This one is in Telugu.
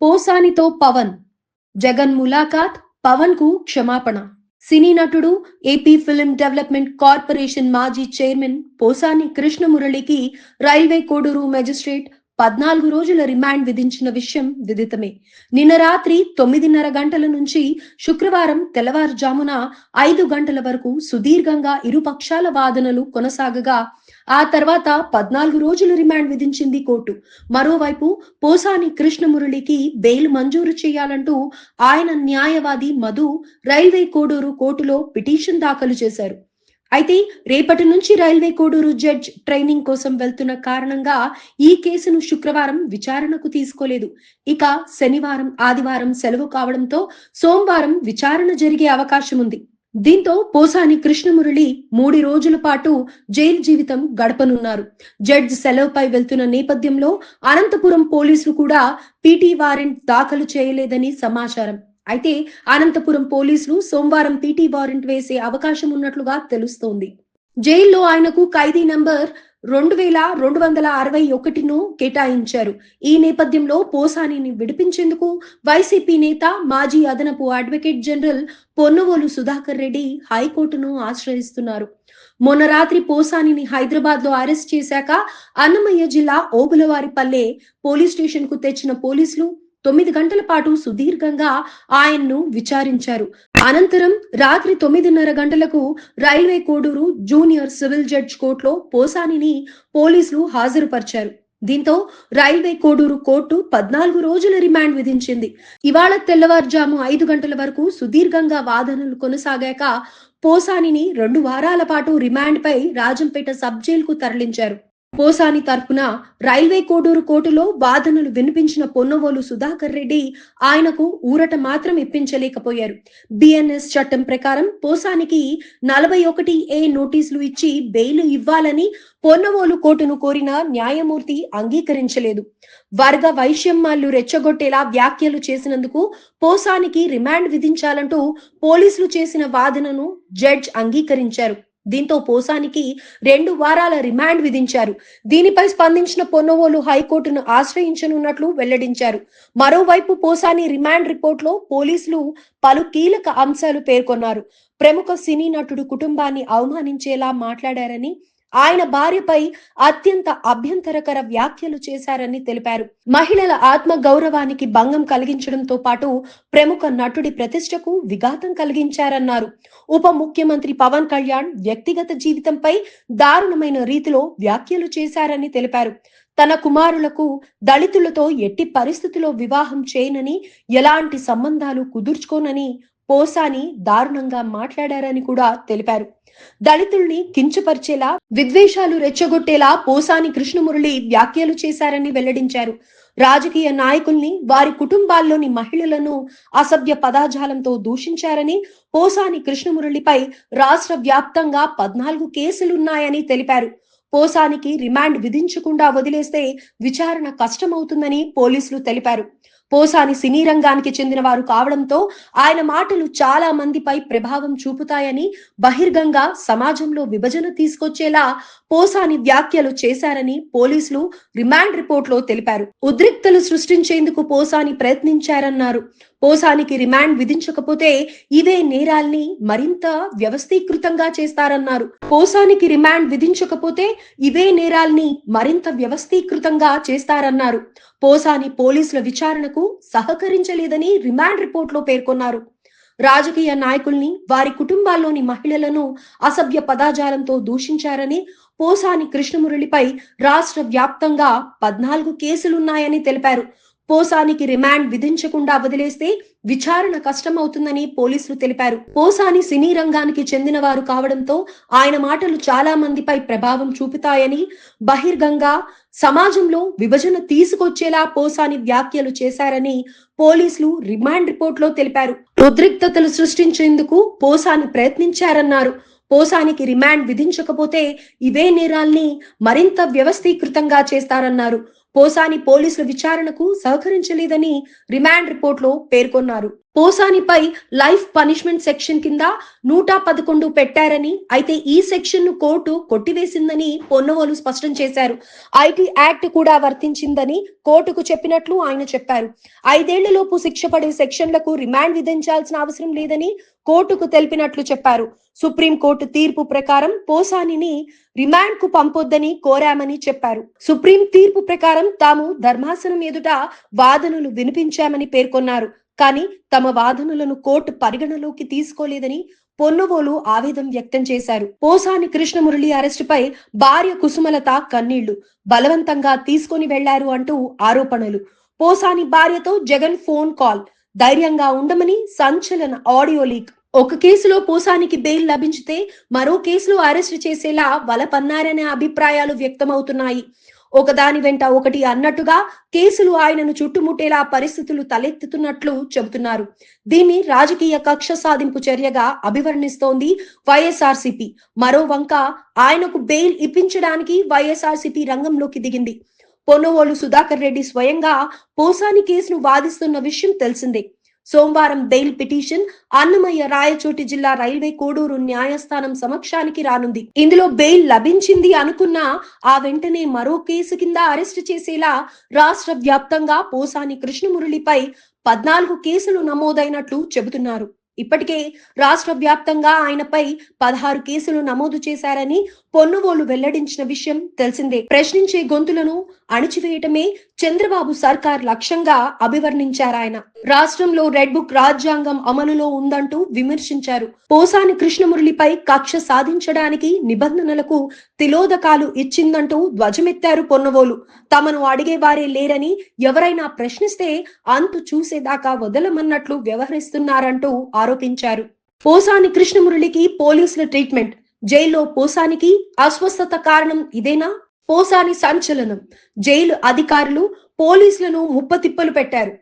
పోసానితో పవన్ జగన్ ములాఖాత్, పవన్ కు క్షమాపణ. సినీ నటుడు, ఏపీ ఫిల్మ్ డెవలప్మెంట్ కార్పొరేషన్ మాజీ చైర్మన్ పోసాని కృష్ణమురళికి రైల్వే కోడూరు మెజిస్ట్రేట్ 14 రోజుల రిమాండ్ విధించిన విషయం విదితమే. నిన్న రాత్రి 9:30 గంటల నుంచి శుక్రవారం తెల్లవారుజామున 5 గంటల వరకు సుదీర్ఘంగా ఇరు పక్షాల వాదనలు కొనసాగగా ఆ తర్వాత 14 రోజుల రిమాండ్ విధించింది కోర్టు. మరోవైపు పోసాని కృష్ణమురళికి బెయిల్ మంజూరు చేయాలంటూ ఆయన న్యాయవాది మధు రైల్వే కోడూరు కోర్టులో పిటిషన్ దాఖలు చేశారు. అయితే రేపటి నుంచి రైల్వే కోడూరు జడ్జ్ ట్రైనింగ్ కోసం వెళ్తున్న కారణంగా ఈ కేసును శుక్రవారం విచారణకు తీసుకోలేదు. ఇక శనివారం, ఆదివారం సెలవు కావడంతో సోమవారం విచారణ జరిగే అవకాశం ఉంది. దీంతో పోసాని కృష్ణమురళి 3 రోజుల పాటు జైలు జీవితం గడపనున్నారు. జడ్జ్ సెలవుపై వెళ్తున్న నేపథ్యంలో అనంతపురం పోలీసులు కూడా పీటీ వారెంట్ దాఖలు చేయలేదని సమాచారం. అయితే అనంతపురం పోలీసులు సోమవారం పీటీ వారెంట్ వేసే అవకాశం ఉన్నట్లుగా తెలుస్తోంది. జైల్లో ఆయనకు ఖైదీ నంబర్ 2261ను కేటాయించారు. ఈ నేపథ్యంలో పోసానిని విడిపించేందుకు వైసీపీ నేత, మాజీ అదనపు అడ్వకేట్ జనరల్ పొన్నవోలు సుధాకర్ రెడ్డి హైకోర్టును ఆశ్రయిస్తున్నారు. మొన్న రాత్రి పోసానిని హైదరాబాద్ లో అరెస్ట్ చేశాక అన్నమయ్య జిల్లా ఓబులవారిపల్లె పోలీస్ స్టేషన్ కు తెచ్చిన పోలీసులు 9 గంటల పాటు సుదీర్ఘంగా ఆయన్ను విచారించారు. అనంతరం రాత్రి 9:30 గంటలకు railway Koduru junior civil judge కోర్టులో పోసానిని పోలీసులు హాజరుపరిచారు. దీంతో రైల్వే కోడూరు కోర్టు 14 రోజుల రిమాండ్ విధించింది. ఇవాళ తెల్లవారుజాము 5 గంటల వరకు సుదీర్ఘంగా వాదనలు కొనసాగాక పోసానిని 2 వారాల పాటు రిమాండ్ పై రాజంపేట సబ్ జైలుకు తరలించారు. పోసాని తరపున రైల్వే కోడూరు కోర్టులో వాదనలు వినిపించిన పొన్నవోలు సుధాకర్ రెడ్డి ఆయనకు ఊరట మాత్రం ఇప్పించలేకపోయారు. బిఎన్ఎస్ చట్టం ప్రకారం పోసానికి 41A నోటీసులు ఇచ్చి బెయిల్ ఇవ్వాలని పొన్నవోలు కోర్టును కోరిన న్యాయమూర్తి అంగీకరించలేదు. వర్గ వైషమ్యాలు రెచ్చగొట్టేలా వ్యాఖ్యలు చేసినందుకు పోసానికి రిమాండ్ విధించాలంటూ పోలీసులు చేసిన వాదనను జడ్జ్ అంగీకరించారు. దీంతో పోసానికి 2 వారాల రిమాండ్ విధించారు. దీనిపై స్పందించిన పొన్నవోలు హైకోర్టును ఆశ్రయించనున్నట్లు వెల్లడించారు. మరోవైపు పోసాని రిమాండ్ రిపోర్టులో పోలీసులు పలు కీలక అంశాలు పేర్కొన్నారు. ప్రముఖ సినీ నటుడు కుటుంబాన్ని అవమానించేలా మాట్లాడారని, ఆయన భార్యపై అత్యంత అభ్యంతరకర వ్యాఖ్యలు చేశారని తెలిపారు. మహిళల ఆత్మ గౌరవానికి భంగం కలిగించడంతో పాటు ప్రముఖ నటుడి ప్రతిష్టకు విఘాతం కలిగించారన్నారు. ఉప ముఖ్యమంత్రి పవన్ కళ్యాణ్ వ్యక్తిగత జీవితంపై దారుణమైన రీతిలో వ్యాఖ్యలు చేశారని తెలిపారు. తన కుమారులకు దళితులతో ఎట్టి పరిస్థితిలో వివాహం చేయనని, ఎలాంటి సంబంధాలు కుదుర్చుకోనని పోసాని దారుణంగా మాట్లాడారని కూడా తెలిపారు. దళితుల్ని కించపరిచేలా, విద్వేషాలు రెచ్చగొట్టేలా పోసాని కృష్ణమురళి వ్యాఖ్యలు చేశారని వెల్లడించారు. రాజకీయ నాయకుల్ని, వారి కుటుంబాల్లోని మహిళలను అసభ్య పదజాలంతో దూషించారని, పోసాని కృష్ణమురళిపై రాష్ట్ర వ్యాప్తంగా 14 కేసులున్నాయని తెలిపారు. పోసానికి రిమాండ్ విధించకుండా వదిలేస్తే విచారణ కష్టమవుతుందని పోలీసులు తెలిపారు. పోసాని సినీ రంగానికి చెందిన వారు కావడంతో ఆయన మాటలు చాలా మందిపై ప్రభావం చూపుతాయని, బహిర్గంగా సమాజంలో విభజన తీసుకొచ్చేలా పోసాని వ్యాఖ్యలు చేశారని పోలీసులు రిమాండ్ రిపోర్టులో తెలిపారు. ఉద్రిక్తలు సృష్టించేందుకు పోసాని ప్రయత్నించారన్నారు. పోసానికి రిమాండ్ విధించకపోతే ఇవే నేరాల్ని మరింత వ్యవస్థీకృతంగా చేస్తారన్నారు. పోసానికి రిమాండ్ విధించకపోతే ఇవే నేరాల్ని మరింత వ్యవస్థీకృతంగా చేస్తారన్నారు. పోసాని పోలీసుల విచారణకు సహకరించలేదని రిమాండ్ రిపోర్టులో పేర్కొన్నారు. రాజకీయ నాయకుల్ని, వారి కుటుంబాల్లోని మహిళలను అసభ్య పదజాలంతో దూషించారని, పోసాని కృష్ణమురళిపై రాష్ట్ర వ్యాప్తంగా 14 కేసులున్నాయని తెలిపారు. పోసానికి రిమాండ్ విధించకుండా వదిలేస్తే విచారణ కష్టమవుతుందని పోలీసులు తెలిపారు. పోసాని సినీ రంగానికి చెందిన వారు కావడంతో ఆయన మాటలు చాలా మందిపై ప్రభావం చూపుతాయని, బహిర్గంగా సమాజంలో విభజన తీసుకొచ్చేలా పోసాని వ్యాఖ్యలు చేశారని పోలీసులు రిమాండ్ రిపోర్టులో తెలిపారు. ఉద్రిక్తతలు సృష్టించేందుకు పోసాని ప్రయత్నించారన్నారు. పోసానికి రిమాండ్ విధించకపోతే ఇవే నేరాల్ని మరింత వ్యవస్థీకృతంగా చేస్తారన్నారు. పోసాని పోలీసుల విచారణకు సహకరించలేదని రిమాండ్ రిపోర్టులో పేర్కొన్నారు. పోసానిపై లైఫ్ పనిష్మెంట్ సెక్షన్ కింద 111 పెట్టారని, అయితే ఈ సెక్షన్ ను కోర్టు కొట్టివేసిందని పొన్నవోలు స్పష్టం చేశారు. ఐటీ యాక్ట్ కూడా వర్తించిందని కోర్టుకు చెప్పినట్లు ఆయన చెప్పారు. 5 ఏళ్లలోపు శిక్ష పడే సెక్షన్లకు రిమాండ్ విధించాల్సిన అవసరం లేదని కోర్టుకు తెలిపినట్లు చెప్పారు. సుప్రీంకోర్టు తీర్పు ప్రకారం పోసానిని రిమాండ్ కు పంపొద్దని కోరామని చెప్పారు. సుప్రీం తీర్పు ప్రకారం తాము ధర్మాసనం ఎదుట వాదనలు వినిపించామని పేర్కొన్నారు. కానీ తమ వాదనలను కోర్టు పరిగణలోకి తీసుకోలేదని పొన్నవోలు ఆవేదన వ్యక్తం చేశారు. పోసాని కృష్ణమురళి అరెస్టుపై భార్య కుసుమలత కన్నీళ్లు, బలవంతంగా తీసుకొని వెళ్లారు అంటూ ఆరోపణలు. పోసాని భార్యతో జగన్ ఫోన్ కాల్, ధైర్యంగా ఉండమని సంచలన ఆడియో లీక్. ఒక కేసులో పోసానికి బెయిల్ లభించితే మరో కేసులో అరెస్టు చేసేలా వలపన్నారనే అభిప్రాయాలు వ్యక్తమవుతున్నాయి. ఒకదాని వెంట ఒకటి అన్నట్టుగా కేసులు ఆయనను చుట్టుముట్టేలా పరిస్థితులు తలెత్తుతున్నట్లు చెబుతున్నారు. దీన్ని రాజకీయ కక్ష సాధింపు చర్యగా అభివర్ణిస్తోంది వైఎస్ఆర్సీపీ. మరో వంక ఆయనకు బెయిల్ ఇప్పించడానికి వైఎస్ఆర్సీపీ రంగంలోకి దిగింది. పొన్నవోలు సుధాకర్ రెడ్డి స్వయంగా పోసాని కేసును వాదిస్తున్న విషయం తెలిసిందే. సోమవారం బెయిల్ పిటిషన్ అన్నమయ్య రాయచోటి జిల్లా రైల్వే కోడూరు న్యాయస్థానం సమక్షానికి రానుంది. ఇందులో బెయిల్ లభించింది అనుకున్నా ఆ వెంటనే మరో కేసు కింద అరెస్టు చేసేలా రాష్ట్ర వ్యాప్తంగా పోసాని కృష్ణమురళిపై 14 కేసులు నమోదైనట్లు చెబుతున్నారు. ఇప్పటికే రాష్ట్ర వ్యాప్తంగా ఆయనపై 16 కేసులు నమోదు చేశారని పొన్నవోలు వెల్లడించిన విషయం తెలిసిందే. ప్రశ్నించే గొంతులను అణిచివేయటమే చంద్రబాబు సర్కార్ లక్ష్యంగా అభివర్ణించారాయన. రాష్ట్రంలో రెడ్ బుక్ రాజ్యాంగం అమలులో ఉందంటూ విమర్శించారు. పోసాని కృష్ణమురళిపై కక్ష సాధించడానికి నిబంధనలకు తిలోదకాలు ఇచ్చిందంటూ ధ్వజమెత్తారు పొన్నవోలు. తమను అడిగేవారే లేరని, ఎవరైనా ప్రశ్నిస్తే అంతు చూసేదాకా వదలమన్నట్లు వ్యవహరిస్తున్నారంటూ ఆరోపించారు. పోసాని కృష్ణమురళికి పోలీసుల ట్రీట్మెంట్, జైల్లో పోసానికి అస్వస్థత కారణం ఇదేనా? పోసాని సంచలనం, జైలు అధికారులు పోలీసులను ముప్పతిప్పలు పెట్టారు.